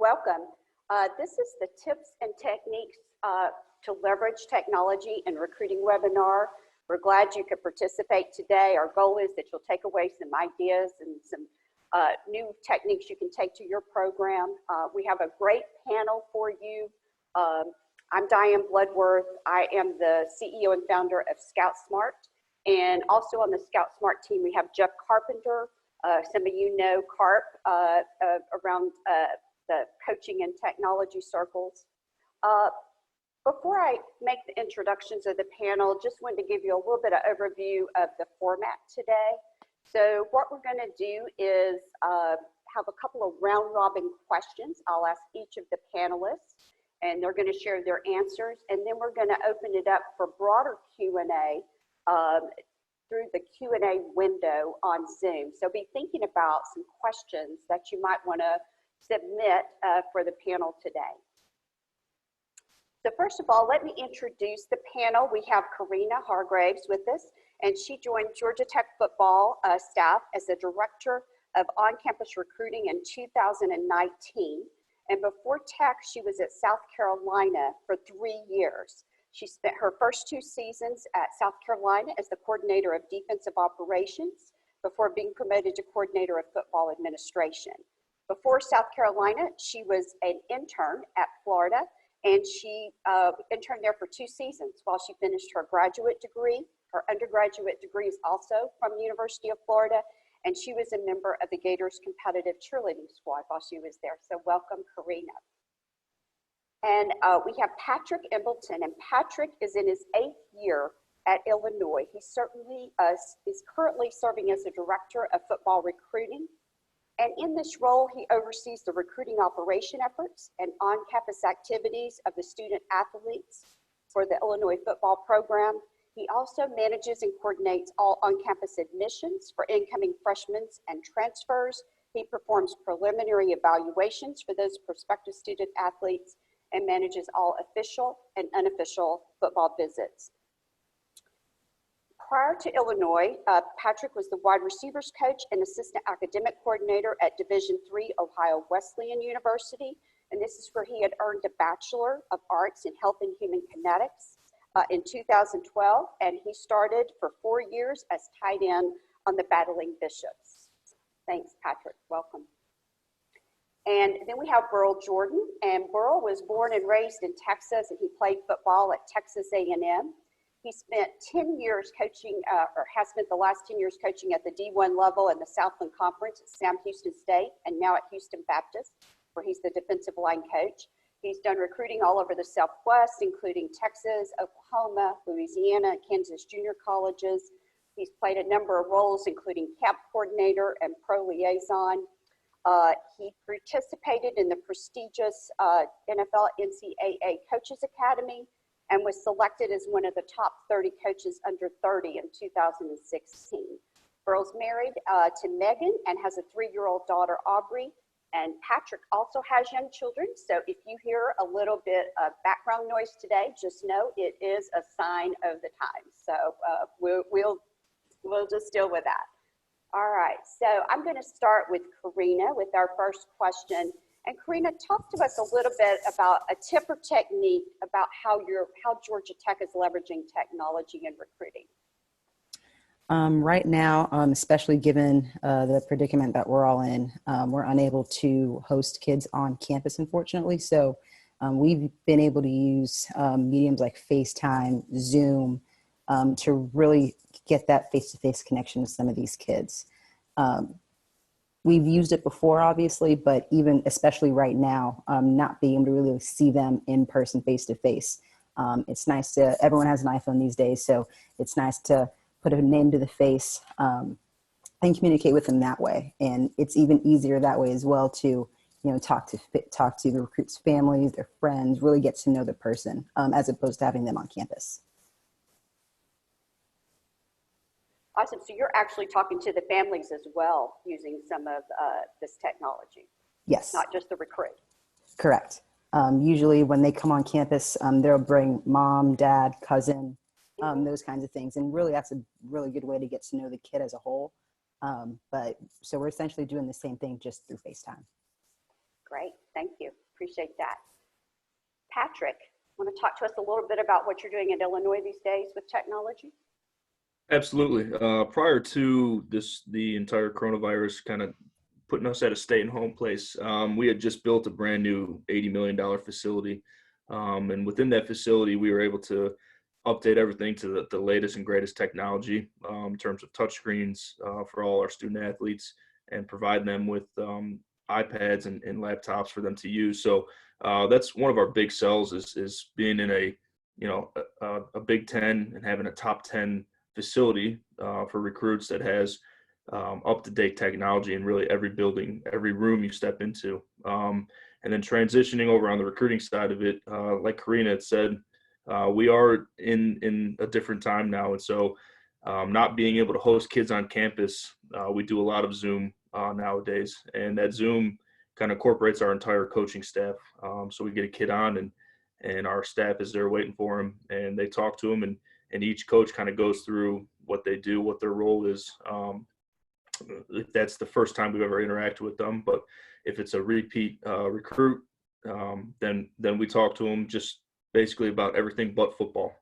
welcome. This is the tips and techniques to leverage technology in recruiting webinar. We're glad you could participate today. Our goal is that you'll take away some ideas and some new techniques you can take to your program. We have a great panel for you. I'm Diane Bloodworth. I am the CEO and founder of ScoutSmart. And also on the ScoutSmart team, we have Jeff Carpenter. Some of you know Carp around the coaching and technology circles. Before I make the introductions of the panel, just wanted to give you a little bit of overview of the format today. So what we're going to do is have a couple of round robin questions. I'll ask each of the panelists, and they're going to share their answers, and then we're going to open it up for broader Q&A through the Q&A window on Zoom. So be thinking about some questions that you might want to submit for the panel today. So first of all, let me introduce the panel. We have Karina Hargraves with us, and she joined Georgia Tech football staff as the Director of On-Campus Recruiting in 2019. And before Tech, she was at South Carolina for 3 years. She spent her first 2 seasons at South Carolina as the coordinator of defensive operations before being promoted to coordinator of football administration. Before South Carolina, she was an intern at Florida, and she interned there for 2 seasons while she finished her graduate degree. Her undergraduate degree is also from the University of Florida, and she was a member of the Gators competitive cheerleading squad while she was there. So welcome, Karina. And we have Patrick Embleton, and Patrick is in his 8th year at Illinois. He certainly is currently serving as the Director of Football Recruiting. And in this role, he oversees the recruiting operation efforts and on-campus activities of the student athletes for the Illinois football program. He also manages and coordinates all on-campus admissions for incoming freshmen and transfers. He performs preliminary evaluations for those prospective student athletes and manages all official and unofficial football visits. Prior to Illinois, Patrick was the wide receivers coach and assistant academic coordinator at Division III Ohio Wesleyan University. And this is where he had earned a Bachelor of Arts in Health and Human Kinetics in 2012. And he started for 4 years as tight end on the Battling Bishops. Thanks, Patrick. Welcome. And then we have Burl Jordan. And Burl was born and raised in Texas, and he played football at Texas A&M. He spent 10 years coaching, or has spent the last 10 years coaching at the D1 level in the Southland Conference at Sam Houston State, and now at Houston Baptist, where he's the defensive line coach. He's done recruiting all over the Southwest, including Texas, Oklahoma, Louisiana, Kansas junior colleges. He's played a number of roles, including camp coordinator and pro liaison. He participated in the prestigious NFL NCAA Coaches Academy, and was selected as one of the top 30 coaches under 30 in 2016. Burl's married to Megan and has a 3-year-old daughter, Aubrey. And Patrick also has young children, so if you hear a little bit of background noise today, just know it is a sign of the times. So we'll just deal with that. All right, so I'm gonna start with Karina with our first question. And Karina, talk to us a little bit about a tip or technique about how Georgia Tech is leveraging technology in recruiting. Right now, especially given the predicament that we're all in, we're unable to host kids on campus, unfortunately. So we've been able to use mediums like FaceTime, Zoom, to really get that face-to-face connection with some of these kids. We've used it before, obviously, but even especially right now, not being able to really see them in person, face to face. It's nice to, everyone has an iPhone these days, so it's nice to put a name to the face and communicate with them that way. And it's even easier that way as well to, talk to the recruits' families, their friends, really get to know the person as opposed to having them on campus. Awesome. So you're actually talking to the families as well using some of this technology. Yes. Not just the recruit. Correct. Usually when they come on campus, they'll bring mom, dad, cousin, those kinds of things. And really, that's a really good way to get to know the kid as a whole. So we're essentially doing the same thing just through FaceTime. Great. Thank you. Appreciate that. Patrick, want to talk to us a little bit about what you're doing in Illinois these days with technology? Absolutely. Prior to this, the entire coronavirus kind of putting us at a stay-at-home place, we had just built a brand new $80 million facility. And within that facility, we were able to update everything to the latest and greatest technology in terms of touchscreens for all our student athletes, and provide them with iPads and laptops for them to use. So that's one of our big sells is being in a Big Ten and having a top 10 facility for recruits that has up-to-date technology in really every building, every room you step into. And then transitioning over on the recruiting side of it, like Karina had said, we are in a different time now. And so not being able to host kids on campus, we do a lot of Zoom nowadays. And that Zoom kind of incorporates our entire coaching staff. So we get a kid on and our staff is there waiting for him, and they talk to him, and each coach kind of goes through what they do, what their role is. If that's the first time we've ever interacted with them, but if it's a repeat recruit, then we talk to them just basically about everything but football.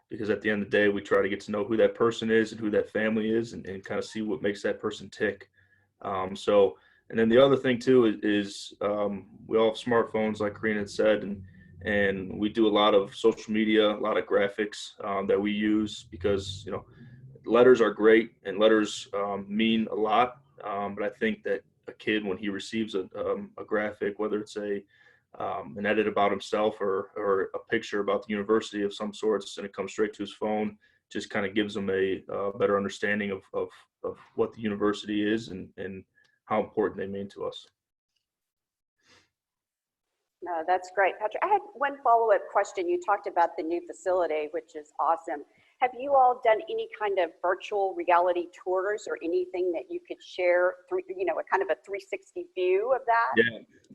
Because at the end of the day, we try to get to know who that person is and who that family is, and kind of see what makes that person tick. And then the other thing too is we all have smartphones, like Karina had said, and we do a lot of social media, a lot of graphics that we use, because letters are great and letters mean a lot. But I think that a kid, when he receives a graphic, whether it's an edit about himself or a picture about the university of some sorts, and it comes straight to his phone, just kind of gives him a better understanding of what the university is and how important they mean to us. No, that's great, Patrick. I had one follow-up question. You talked about the new facility, which is awesome. Have you all done any kind of virtual reality tours or anything that you could share through, a kind of a 360 view of that?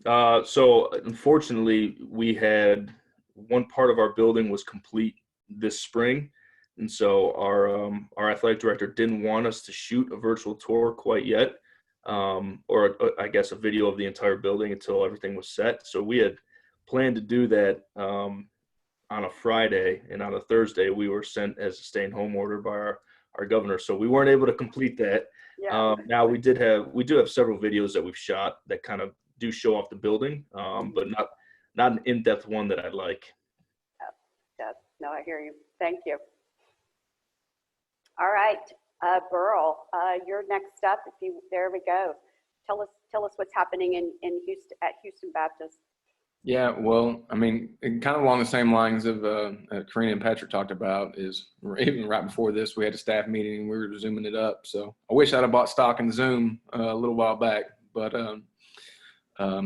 Yeah. So unfortunately, we had one part of our building was complete this spring. And so our athletic director didn't want us to shoot a virtual tour quite yet. Or I guess a video of the entire building until everything was set. So we had planned to do that on a Friday, and on a Thursday we were sent as a stay-at-home order by our governor. So we weren't able to complete that. Yeah. Now we do have several videos that we've shot that kind of do show off the building, but not an in-depth one that I'd like. Yeah. No, I hear you. Thank you. All right. Burl, you're next up. There we go. Tell us what's happening in Houston at Houston Baptist. Yeah, well, I mean, kind of along the same lines of Karina and Patrick talked about, is even right before this, we had a staff meeting and we were zooming it up. So I wish I'd have bought stock in Zoom a little while back, but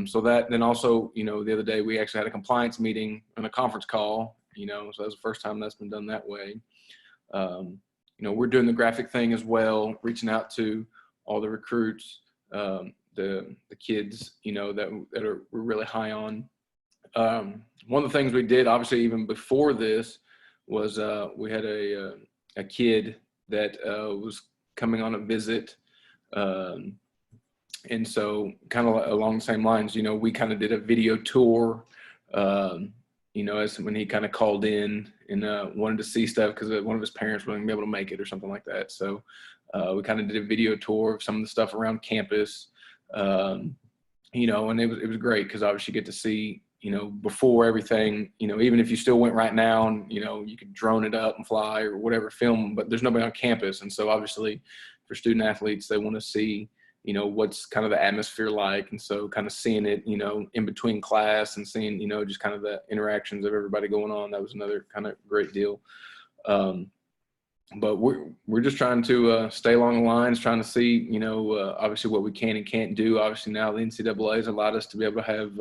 so that, then also, the other day we actually had a compliance meeting on a conference call, so that was the first time that's been done that way. We're doing the graphic thing as well, reaching out to all the recruits, the kids, that we're really high on. One of the things we did, obviously, even before this, was we had a kid that was coming on a visit. And so kind of along the same lines, we kind of did a video tour, as when he kind of called in and wanted to see stuff because one of his parents wasn't able to make it or something like that. So we kind of did a video tour of some of the stuff around campus, and it was great because obviously you get to see, before everything, even if you still went right now and, you could drone it up and fly or whatever, film, but there's nobody on campus. And so obviously for student athletes, they want to see, what's kind of the atmosphere like. And so kind of seeing it, in between class and seeing, just kind of the interactions of everybody going on. That was another kind of great deal. But we're just trying to stay along the lines, trying to see, obviously what we can and can't do. Obviously now the NCAA has allowed us to be able to have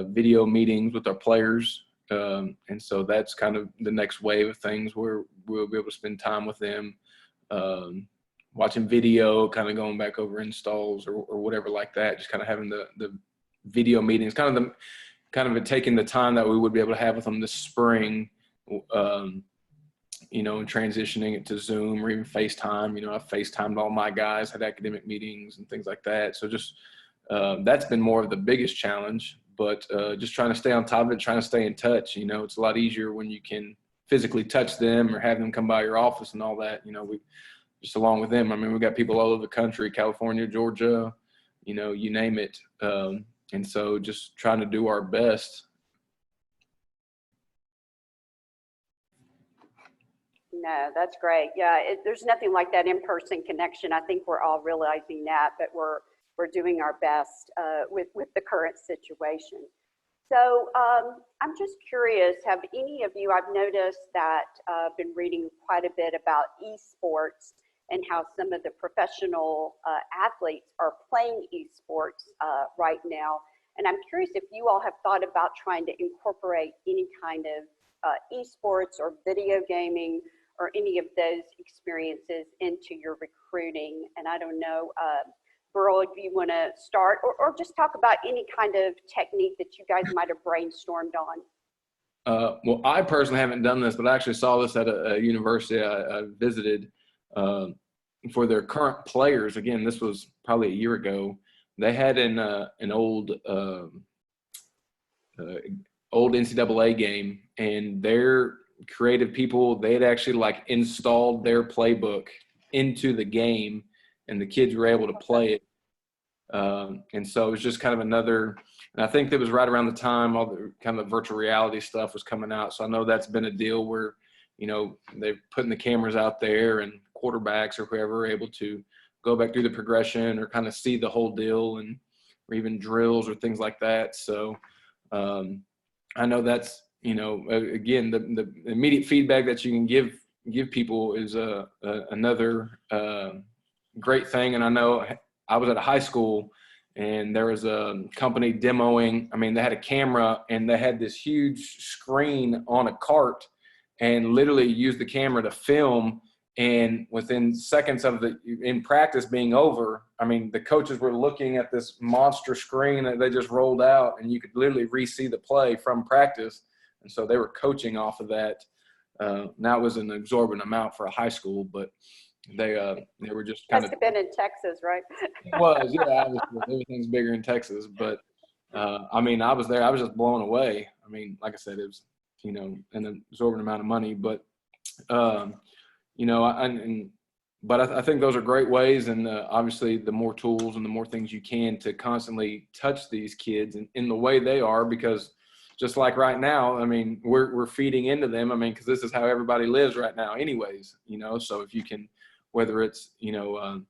video meetings with our players. And so that's kind of the next wave of things where we'll be able to spend time with them, watching video, kind of going back over installs or whatever like that, just kind of having the video meetings, kind of taking the time that we would be able to have with them this spring, and transitioning it to Zoom or even FaceTime. I've FaceTimed all my guys, had academic meetings and things like that. So just, that's been more of the biggest challenge. But just trying to stay on top of it, trying to stay in touch. You know, it's a lot easier when you can physically touch them or have them come by your office and all that. You know, we just along with them. I mean, we've got people all over the country, California, Georgia, you know, you name it. And so just trying to do our best. No, that's great. Yeah, there's nothing like that in-person connection. I think we're all realizing that, but we're doing our best with the current situation. So I'm just curious, have any of you, I've noticed that been reading quite a bit about esports and how some of the professional athletes are playing esports right now. And I'm curious if you all have thought about trying to incorporate any kind of esports or video gaming or any of those experiences into your recruiting. And I don't know, Burl, if you want to start or just talk about any kind of technique that you guys might have brainstormed on. Well, I personally haven't done this, but I actually saw this at a university I visited for their current players. Again, this was probably a year ago. They had an old NCAA game, and their creative people, they had actually like installed their playbook into the game, and the kids were able to play it. And so it was just kind of another, and I think that was right around the time all the kind of virtual reality stuff was coming out. So I know that's been a deal where, you know, they're putting the cameras out there and quarterbacks or whoever are able to go back through the progression or kind of see the whole deal, and or even drills or things like that. So I know that's, you know, again, the immediate feedback that you can give people is another great thing. And I know I was at a high school and there was a company demoing. I mean, they had a camera and they had this huge screen on a cart and literally used the camera to film. And within seconds of in practice being over, I mean, the coaches were looking at this monster screen that they just rolled out, and you could literally re-see the play from practice. And so they were coaching off of that. Now it was an exorbitant amount for a high school, but they were just kind Must have been in Texas, right? It was, yeah. Everything's bigger in Texas, but I mean, I was there. I was just blown away. I mean, like I said, it was, you know, an exorbitant amount of money, but you know, but I think those are great ways, and obviously the more tools and the more things you can to constantly touch these kids in the way they are, because just like right now, I mean, we're feeding into them. I mean, because this is how everybody lives right now anyways, you know. So if you can, whether it's, you know,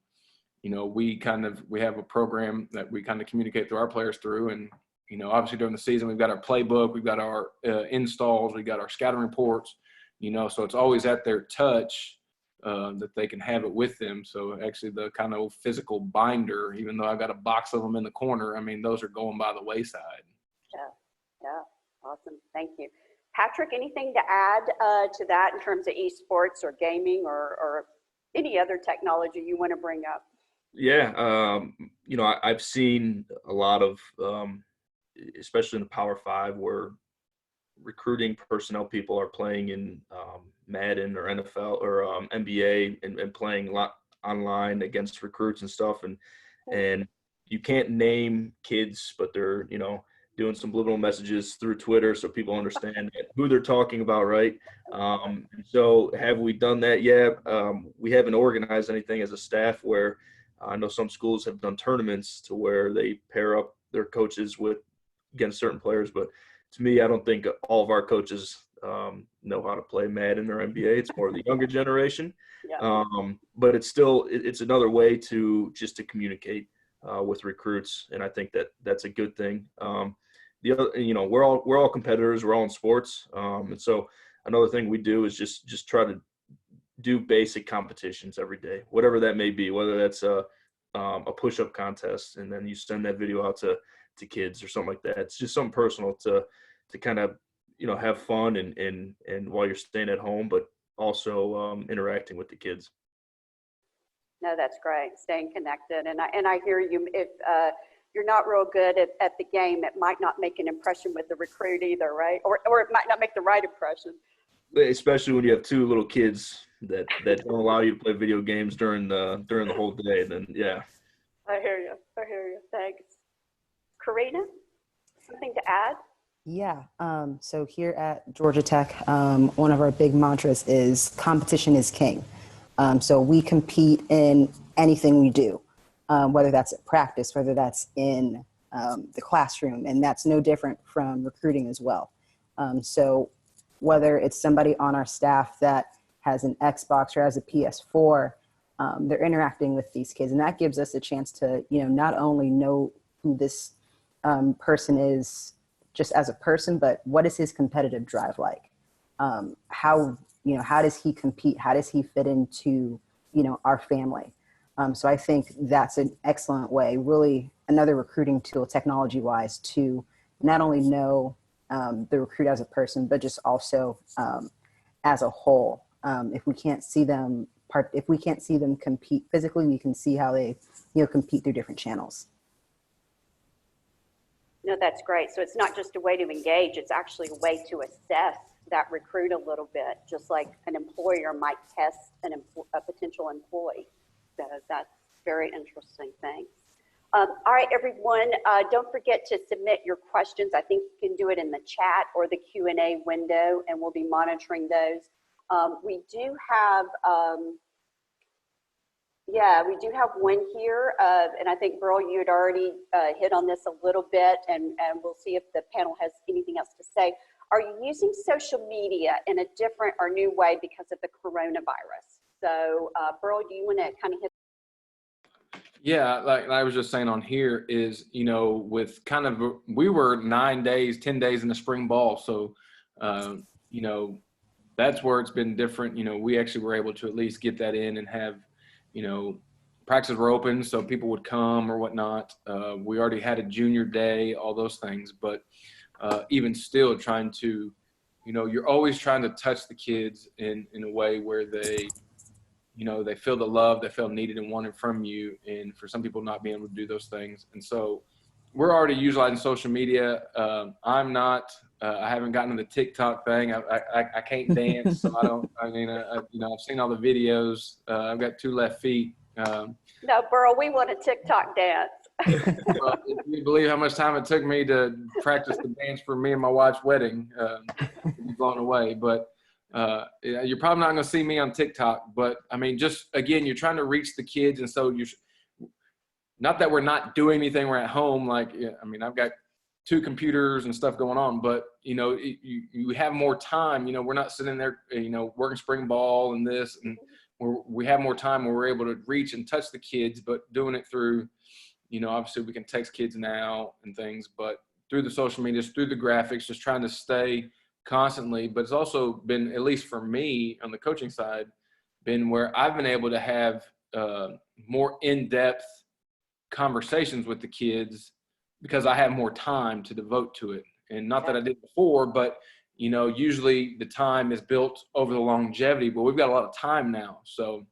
we have a program that we kind of communicate to our players through, and, you know, obviously during the season, we've got our playbook, we've got our installs, we've got our scouting reports, you know, so it's always at their touch that they can have it with them. So actually the kind of physical binder, even though I've got a box of them in the corner, I mean, those are going by the wayside. Yeah, awesome. Thank you. Patrick, anything to add to that in terms of esports or gaming or any other technology you want to bring up? Yeah, you know, I've seen a lot of, especially in the Power Five, where recruiting personnel people are playing in Madden or NFL or NBA and playing a lot online against recruits and stuff. And you can't name kids, but they're, you know, doing some subliminal messages through Twitter so people understand who they're talking about, right? So have we done that yet? We haven't organized anything as a staff where I know some schools have done tournaments to where they pair up their coaches against certain players, but to me, I don't think all of our coaches know how to play Madden or NBA. It's more the younger generation. Yeah. But it's another way to communicate with recruits, and I think that's a good thing. The other, you know, we're all competitors. We're all in sports, and so another thing we do is just try to do basic competitions every day, whatever that may be. Whether that's a push-up contest, and then you send that video out to kids or something like that. It's just something personal to kind of, you know, have fun and while you're staying at home, but also interacting with the kids. No, that's great. Staying connected. And I hear you. If you're not real good at the game, it might not make an impression with the recruit either, right? Or it might not make the right impression. Especially when you have two little kids that don't allow you to play video games during the whole day. Then yeah. I hear you. Thanks. Karina, something to add? Yeah. So here at Georgia Tech, one of our big mantras is competition is king. So we compete in anything we do, whether that's at practice, whether that's in the classroom, and that's no different from recruiting as well. So whether it's somebody on our staff that has an Xbox or has a PS4, they're interacting with these kids, and that gives us a chance to, not only know who this person is just as a person, but what is his competitive drive like? How does he compete? How does he fit into, our family? So I think that's an excellent way, really another recruiting tool, technology wise, to not only know the recruit as a person, but just also as a whole. If we can't see them compete physically, we can see how they, compete through different channels. No, that's great. So it's not just a way to engage, it's actually a way to assess that recruit a little bit, just like an employer might test a potential employee. So that's very interesting. Thanks. All right, everyone, don't forget to submit your questions. I think you can do it in the chat or the Q&A window, and we'll be monitoring those. We do have one here, and I think, Burl, you had already hit on this a little bit, and we'll see if the panel has anything else to say. Are you using social media in a different or new way because of the coronavirus? So, Burl, do you want to kind of hit? Yeah, like I was just saying on here is, with we were 9 days, 10 days in the spring ball. So, that's where it's been different. We actually were able to at least get that in and have, practices were open, so people would come or whatnot. We already had a junior day, all those things, but even still trying to, you're always trying to touch the kids in a way where they, they feel the love, they feel needed and wanted from you. And for some people not being able to do those things. And so we're already utilizing social media. I haven't gotten to the TikTok thing. I can't dance, so I've seen all the videos. I've got 2 left feet. No, Burl, we want a TikTok dance. Well, if you believe how much time it took me to practice the dance for me and my wife's wedding, you'd be blown away. But you're probably not going to see me on TikTok. But I mean, just again, you're trying to reach the kids, and so not that we're not doing anything. We're at home. I've got 2 computers and stuff going on, but you have more time. We're not sitting there, working spring ball and this, and we have more time where we're able to reach and touch the kids, but doing it through, obviously we can text kids now and things, but through the social media, through the graphics, just trying to stay constantly. But it's also been, at least for me on the coaching side, been where I've been able to have more in-depth conversations with the kids because I have more time to devote to it. And not that I did before, but usually the time is built over the longevity, but we've got a lot of time now. So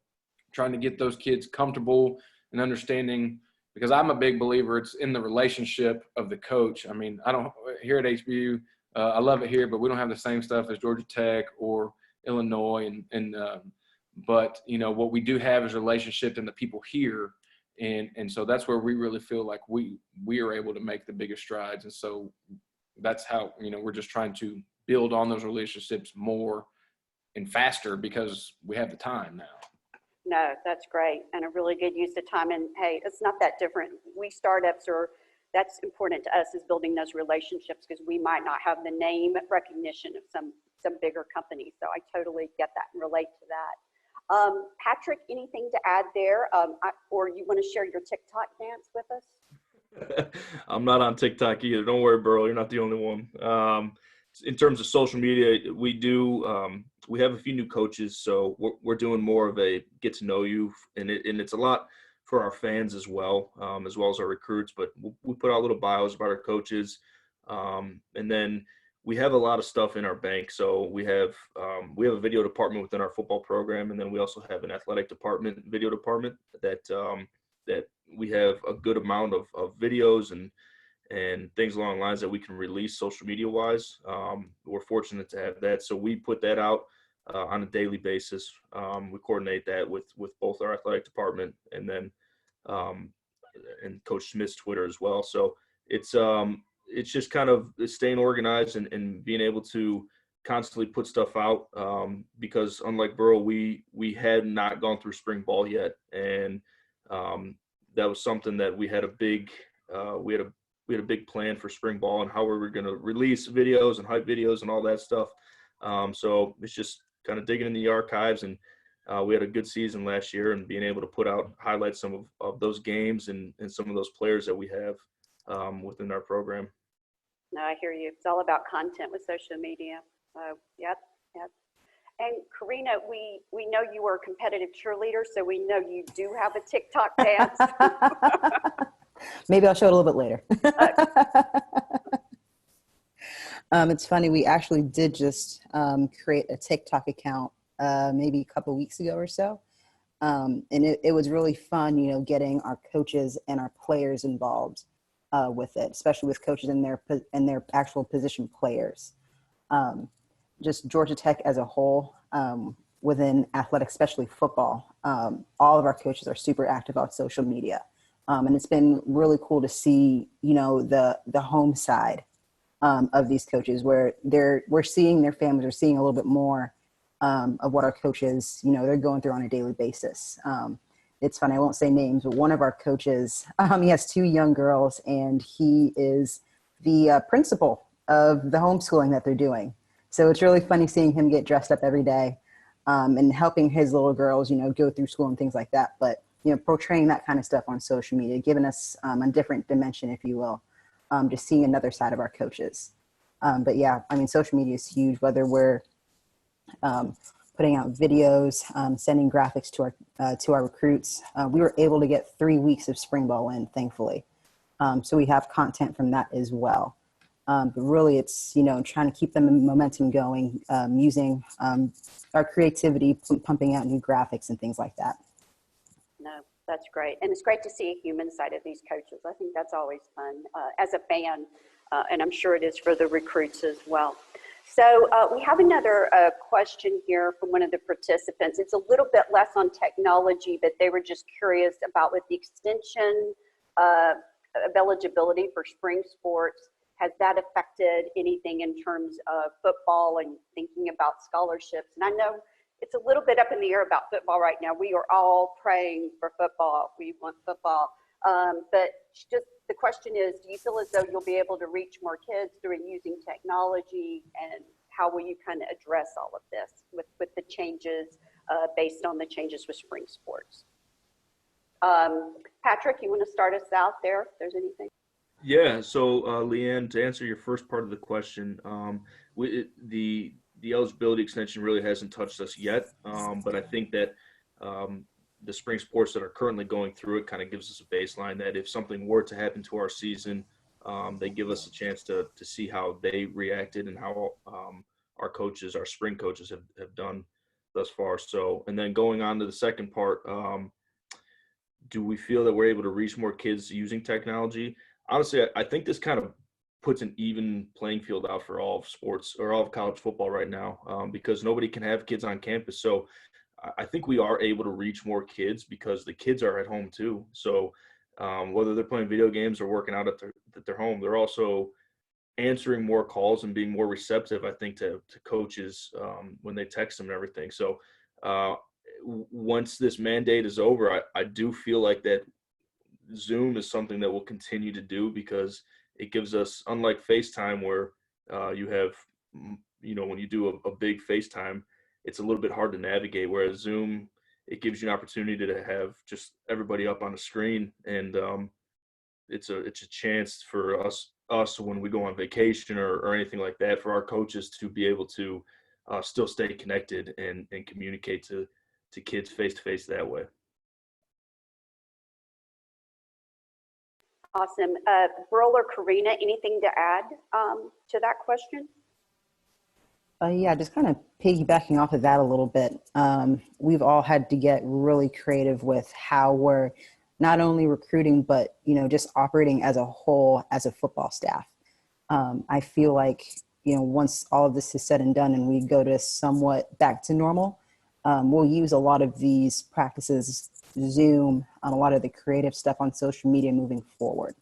trying to get those kids comfortable and understanding, because I'm a big believer, it's in the relationship of the coach. I mean, I don't, here at HBU, I love it here, but we don't have the same stuff as Georgia Tech or Illinois. But what we do have is relationship and the people here. And so that's where we really feel like we are able to make the biggest strides. And so that's how, we're just trying to build on those relationships more and faster because we have the time now. No, that's great. And a really good use of time. And hey, it's not that different. That's important to us, is building those relationships, because we might not have the name recognition of some bigger companies. So I totally get that and relate to that. Patrick, anything to add there? Or you want to share your TikTok dance with us? I'm not on TikTok either. Don't worry, Burl. You're not the only one. In terms of social media, we have a few new coaches, so we're doing more of a get to know you, and it's a lot for our fans as well as our recruits. But we put out little bios about our coaches, and then we have a lot of stuff in our bank. So we have a video department within our football program, and then we also have an athletic department, video department that we have a good amount of videos and things along the lines that we can release social media wise. We're fortunate to have that. So we put that out on a daily basis. We coordinate that with both our athletic department and then and Coach Smith's Twitter as well. So it's just kind of staying organized and being able to constantly put stuff out, because unlike Burl, we had not gone through spring ball yet, and that was something that we had a big plan for spring ball and how we were going to release videos and hype videos and all that stuff. So it's just kind of digging in the archives, and we had a good season last year, and being able to put out highlights of those games and some of those players that we have within our program. No, I hear you. It's all about content with social media. Yep. And Karina, we know you were a competitive cheerleader, so we know you do have a TikTok dance. Maybe I'll show it a little bit later. It's funny, we actually did just create a TikTok account maybe a couple weeks ago or so. And it was really fun, getting our coaches and our players involved with it, especially with coaches and their actual position players. Just Georgia Tech as a whole, within athletics, especially football, all of our coaches are super active on social media. And it's been really cool to see, the home side of these coaches, where we're seeing their families are seeing a little bit more of what our coaches, they're going through on a daily basis. It's funny, I won't say names, but one of our coaches, he has 2 young girls, and he is the principal of the homeschooling that they're doing. So it's really funny seeing him get dressed up every day and helping his little girls, go through school and things like that. But, portraying that kind of stuff on social media, giving us a different dimension, if you will, just seeing another side of our coaches. But yeah, social media is huge, whether we're putting out videos, sending graphics to our recruits. We were able to get 3 weeks of spring ball in, thankfully. So we have content from that as well. But really it's, trying to keep the momentum going, using our creativity, pumping out new graphics and things like that. No, that's great. And it's great to see a human side of these coaches. I think that's always fun as a fan, and I'm sure it is for the recruits as well. So we have another question here from one of the participants. It's a little bit less on technology, but they were just curious about with the extension of eligibility for spring sports, has that affected anything in terms of football and thinking about scholarships? And I know it's a little bit up in the air about football right now. We are all praying for football. We want football. But just the question is, do you feel as though you'll be able to reach more kids through using technology, and how will you kind of address all of this with the changes based on the changes with spring sports? Patrick, you want to start us out there if there's anything? Yeah, so Leanne, to answer your first part of the question, the eligibility extension really hasn't touched us yet, but I think that the spring sports that are currently going through it kind of gives us a baseline that if something were to happen to our season, they give us a chance to see how they reacted and how our coaches, our spring coaches have done thus far. So, and then going on to the second part, do we feel that we're able to reach more kids using technology? Honestly, I think this kind of puts an even playing field out for all of sports or all of college football right now, because nobody can have kids on campus. So I think we are able to reach more kids because the kids are at home too. So whether they're playing video games or working out at their home, they're also answering more calls and being more receptive, I think, to coaches when they text them and everything. So once this mandate is over, I do feel like that Zoom is something that we'll continue to do, because it gives us, unlike FaceTime where you have, when you do a big FaceTime, it's a little bit hard to navigate, whereas Zoom, it gives you an opportunity to have just everybody up on the screen, and it's a chance for us when we go on vacation or anything like that, for our coaches to be able to still stay connected and communicate to kids face-to-face that way. Awesome. Burl or Karina, anything to add to that question? Yeah, just kind of piggybacking off of that a little bit. We've all had to get really creative with how we're not only recruiting, but, just operating as a whole as a football staff. I feel like, once all of this is said and done and we go to somewhat back to normal, we'll use a lot of these practices, Zoom, a lot of the creative stuff on social media moving forward.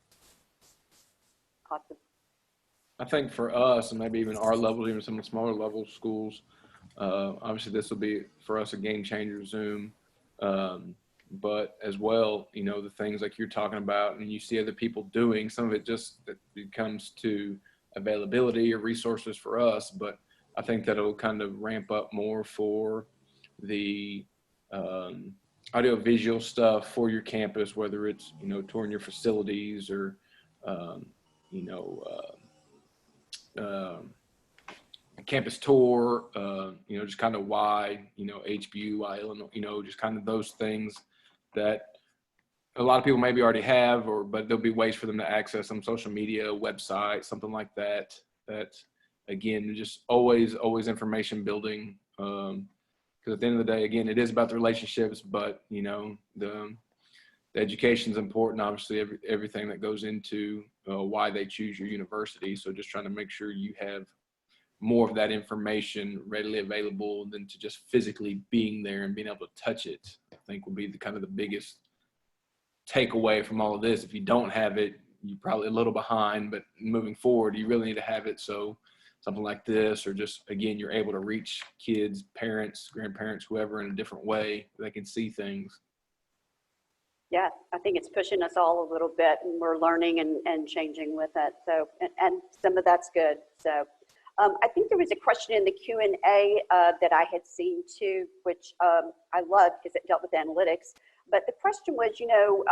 I think for us, and maybe even our levels, even some of the smaller level schools, obviously this will be for us a game changer, Zoom. But as well, you know, the things like you're talking about and you see other people doing, some of it just it comes to availability or resources for us. But I think that it'll kind of ramp up more for the audiovisual stuff for your campus, whether it's, you know, touring your facilities or, you know, campus tour, you know, just kind of why, you know, HBU, why Illinois, you know, just kind of those things that a lot of people maybe already have, or, but there'll be ways for them to access some social media, website, something like that, that again, just always information building. Because at the end of the day, again, it is about the relationships, but you know, the education is important. Obviously, everything that goes into why they choose your university. So just trying to make sure you have more of that information readily available than to just physically being there and being able to touch it, I think will be the kind of the biggest takeaway from all of this. If you don't have it, you're probably a little behind, but moving forward, you really need to have it. So something like this, or just, again, you're able to reach kids, parents, grandparents, whoever in a different way, they can see things. Yeah, I think it's pushing us all a little bit, and we're learning and changing with it. So, and some of that's good. So I think there was a question in the Q&A that I had seen too, which I love because it dealt with analytics. But the question was, you know,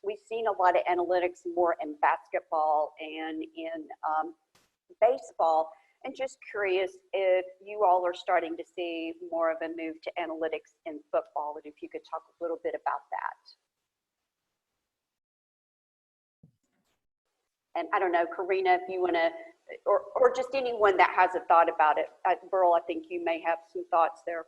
we've seen a lot of analytics more in basketball and in baseball, and just curious if you all are starting to see more of a move to analytics in football, and if you could talk a little bit about that. And I don't know, Karina, if you want to, or just anyone that has a thought about it. Burl, I think you may have some thoughts there.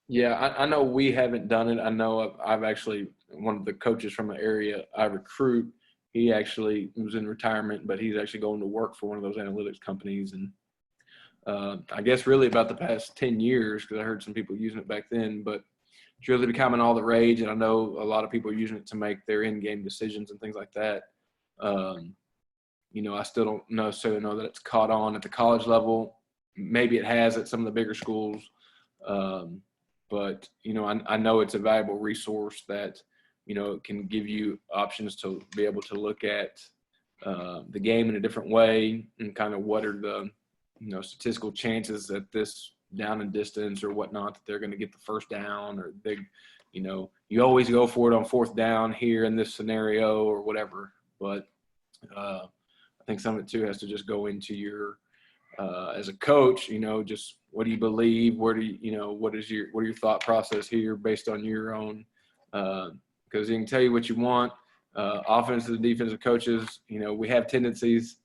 Yeah, I know we haven't done it. I know I've actually, one of the coaches from the area I recruit, he actually was in retirement, but he's actually going to work for one of those analytics companies. And I guess really about the past 10 years, because I heard some people using it back then, but it's really becoming all the rage. And I know a lot of people are using it to make their in-game decisions and things like that. You know, I still don't necessarily know that it's caught on at the college level. Maybe it has at some of the bigger schools. But, you know, I know it's a valuable resource that, you know, can give you options to be able to look at the game in a different way and kind of what are the, you know, statistical chances that this down and distance or whatnot, that they're going to get the first down, or they, you know, you always go for it on fourth down here in this scenario or whatever. But I think some of it too has to just go into your, as a coach, you know, just what do you believe? Where do you, you know, what are your thought process here based on your own, because he can tell you what you want. Offensive and defensive coaches, you know, we have tendencies.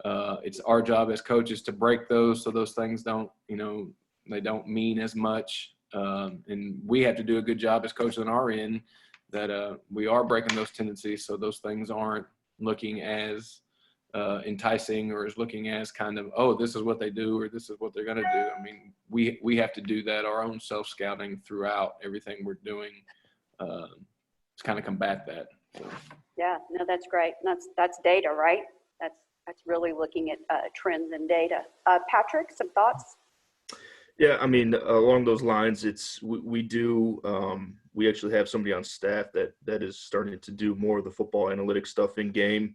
It's our job as coaches to break those, so those things don't, you know, they don't mean as much. And we have to do a good job as coaches on our end that we are breaking those tendencies, so those things aren't looking as enticing or is looking as kind of, oh, this is what they do or this is what they're going to do. I mean, we have to do that, our own self-scouting throughout everything we're doing to kind of combat that. So. Yeah, no, that's great. That's data, right? That's really looking at trends and data. Patrick, some thoughts? Yeah, I mean, along those lines, we actually have somebody on staff that is starting to do more of the football analytics stuff in game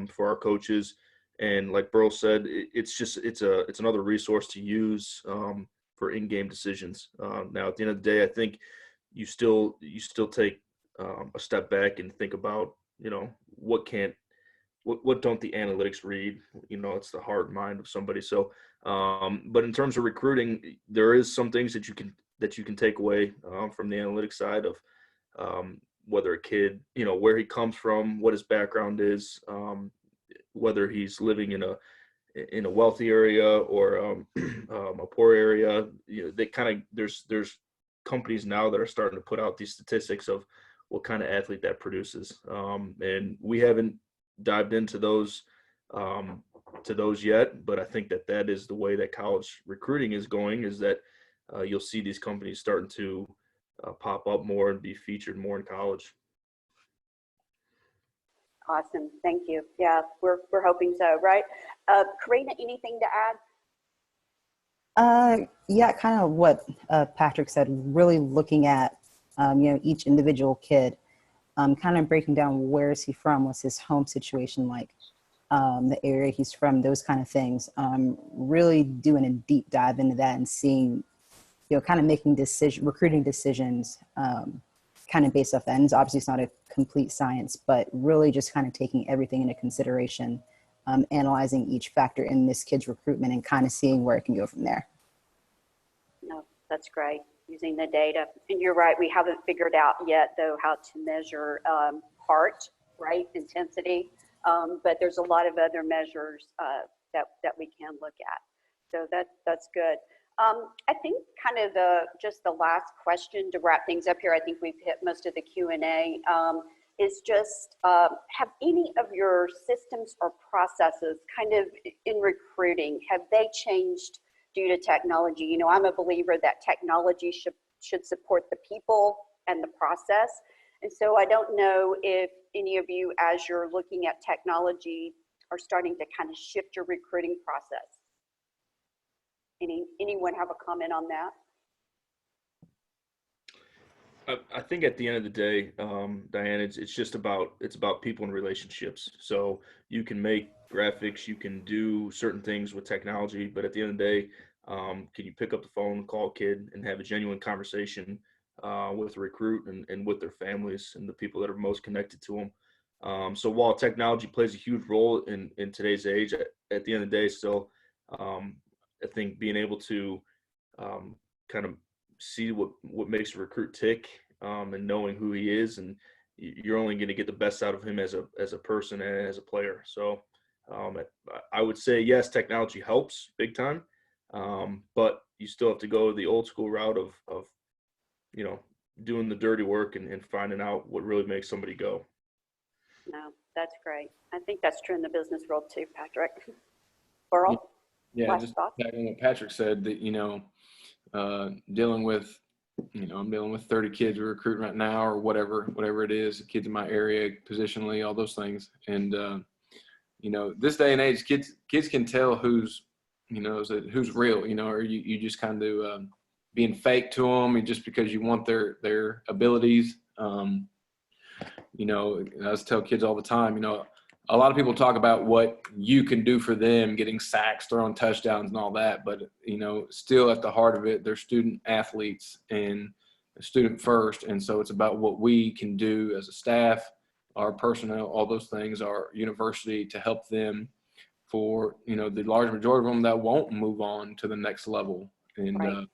for our coaches. And like Burl said, it's another resource to use for in-game decisions. Now, at the end of the day, I think you still take a step back and think about, you know, what don't the analytics read? You know, it's the heart and mind of somebody. So, but in terms of recruiting, there is some things that you can take away from the analytics side of whether a kid, you know, where he comes from, what his background is, whether he's living in a wealthy area or a poor area. You know, they kind of there's companies now that are starting to put out these statistics of what kind of athlete that produces, and we haven't dived into those yet, but I think that is the way that college recruiting is going, is that you'll see these companies starting to pop up more and be featured more in college. Awesome. Thank you. Yeah, we're hoping so, right? Karina, anything to add? Yeah, kind of what Patrick said, really looking at, each individual kid, kind of breaking down where is he from, what's his home situation like, the area he's from, those kind of things. Really doing a deep dive into that and seeing, kind of making recruiting decisions, kind of based off that. And obviously it's not a complete science, but really just kind of taking everything into consideration, analyzing each factor in this kid's recruitment and kind of seeing where it can go from there. No, that's great. Using the data. And you're right, we haven't figured out yet, though, how to measure heart rate intensity. But there's a lot of other measures that we can look at. So that's good. I think kind of just the last question to wrap things up here, I think we've hit most of the Q&A, is just have any of your systems or processes kind of in recruiting, have they changed due to technology? I'm a believer that technology should support the people and the process. And so I don't know if any of you, as you're looking at technology, are starting to kind of shift your recruiting process. Anyone have a comment on that? I think at the end of the day, Diane, it's about people and relationships. So you can make graphics, you can do certain things with technology, but at the end of the day, can you pick up the phone, call a kid, and have a genuine conversation with a recruit and with their families and the people that are most connected to them. So while technology plays a huge role in today's age, at the end of the day, still, I think being able to kind of see what makes a recruit tick, and knowing who he is, and you're only going to get the best out of him as a person and as a player. So I would say yes, technology helps big time, but you still have to go the old school route of doing the dirty work and finding out what really makes somebody go. No, that's great. I think that's true in the business world too, Patrick. Burl? Yeah, just back on what Patrick said, that dealing with, I'm dealing with 30 kids we're recruiting right now, or whatever it is, kids in my area, positionally, all those things. And this day and age, kids can tell who's real, or you just kind of being fake to them, and just because you want their abilities. I just tell kids all the time, a lot of people talk about what you can do for them, getting sacks, throwing touchdowns and all that. But, still at the heart of it, they're student athletes and student first. And so it's about what we can do as a staff, our personnel, all those things, our university, to help them for, the large majority of them that won't move on to the next level. And, right.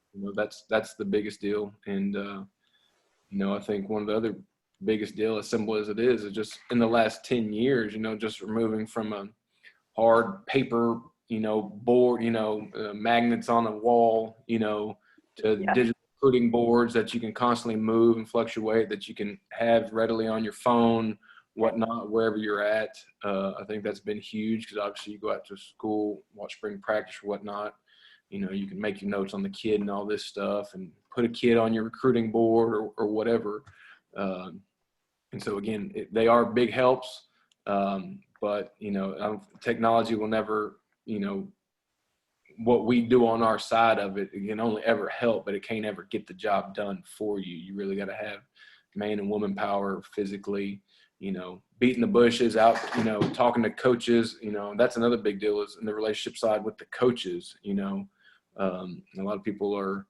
That's the biggest deal. And, I think one of the other biggest deal, as simple as it is just in the last 10 years, just removing from a hard paper, board, magnets on a wall, to digital recruiting boards that you can constantly move and fluctuate, that you can have readily on your phone, whatnot, wherever you're at. I think that's been huge, because obviously you go out to school, watch spring practice or whatnot, you can make your notes on the kid and all this stuff, and put a kid on your recruiting board or whatever. And so again, they are big helps, but technology will never, what we do on our side of it, it can only ever help, but it can't ever get the job done for you. You really got to have man and woman power physically, beating the bushes out, talking to coaches, that's another big deal, is in the relationship side with the coaches. A lot of people are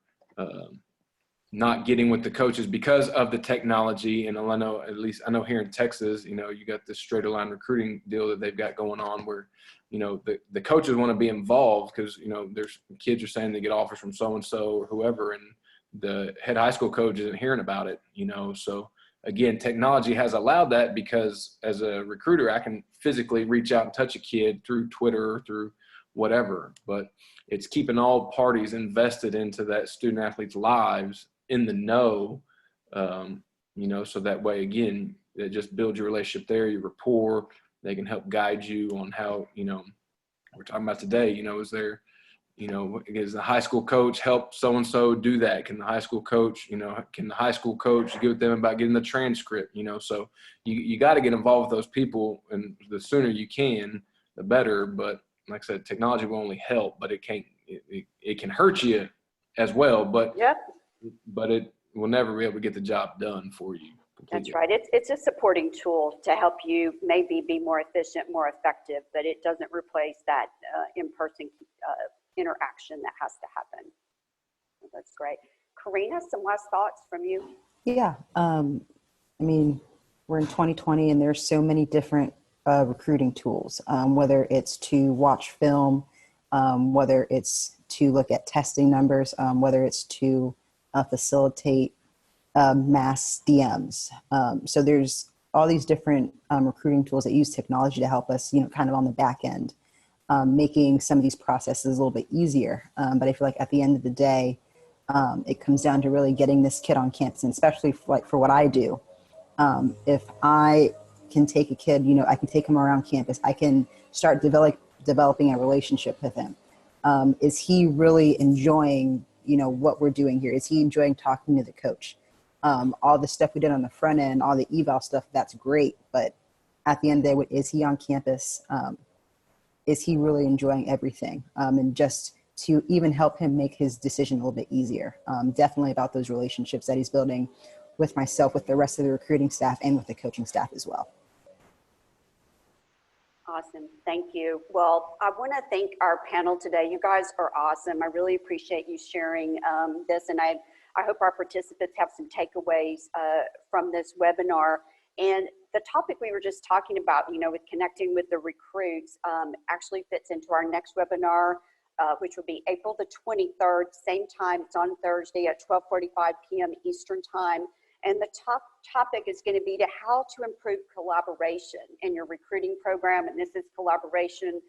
not getting with the coaches because of the technology. And I know here in Texas, you got this straight line recruiting deal that they've got going on, where, the coaches want to be involved, because, there's kids are saying they get offers from so-and-so or whoever, and the head high school coach isn't hearing about it, so again, technology has allowed that, because as a recruiter, I can physically reach out and touch a kid through Twitter, through whatever, but it's keeping all parties invested into that student athlete's lives, in the know, so that way, again, it just builds your relationship there, your rapport. They can help guide you on how, we're talking about today, is there, You know, is the high school coach help so-and-so do that? Can the high school coach, can the high school coach give them about getting the transcript, so you got to get involved with those people, and the sooner you can, the better. But like I said, technology will only help, but it can hurt you as well. But Yep. But it will never be able to get the job done for you completely. That's right. It's a supporting tool to help you maybe be more efficient, more effective, but it doesn't replace that in-person interaction that has to happen. That's great. Karina, some last thoughts from you? Yeah. I mean, we're in 2020 and there's so many different recruiting tools, whether it's to watch film, whether it's to look at testing numbers, whether it's to facilitate mass DMs. So there's all these different recruiting tools that use technology to help us, kind of on the back end, making some of these processes a little bit easier. But I feel like at the end of the day, it comes down to really getting this kid on campus, and especially for what I do. If I can take a kid, I can take him around campus, I can start developing a relationship with him. Is he really enjoying, what we're doing here? Is he enjoying talking to the coach? All the stuff we did on the front end, all the eval stuff, that's great. But at the end of the day, is he on campus? Is he really enjoying everything? And just to even help him make his decision a little bit easier. Definitely about those relationships that he's building with myself, with the rest of the recruiting staff, and with the coaching staff as well. Awesome. Thank you. Well, I want to thank our panel today. You guys are awesome. I really appreciate you sharing this, and I hope our participants have some takeaways from this webinar. And the topic we were just talking about, with connecting with the recruits, actually fits into our next webinar, which will be April the 23rd, same time. It's on Thursday at 12:45 p.m. Eastern Time. And the top topic is going to be to how to improve collaboration in your recruiting program. And this is collaboration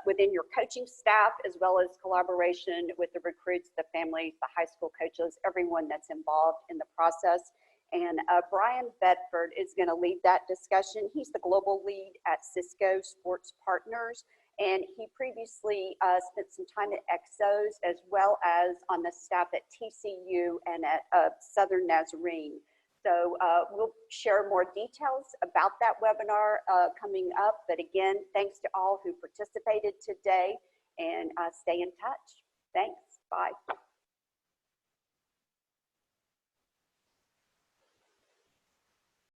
within your coaching staff, as well as collaboration with the recruits, the families, the high school coaches, everyone that's involved in the process. And Brian Bedford is going to lead that discussion. He's the global lead at Cisco Sports Partners. And he previously spent some time at Exos, as well as on the staff at TCU and at Southern Nazarene. So we'll share more details about that webinar coming up. But again, thanks to all who participated today, and stay in touch. Thanks. Bye.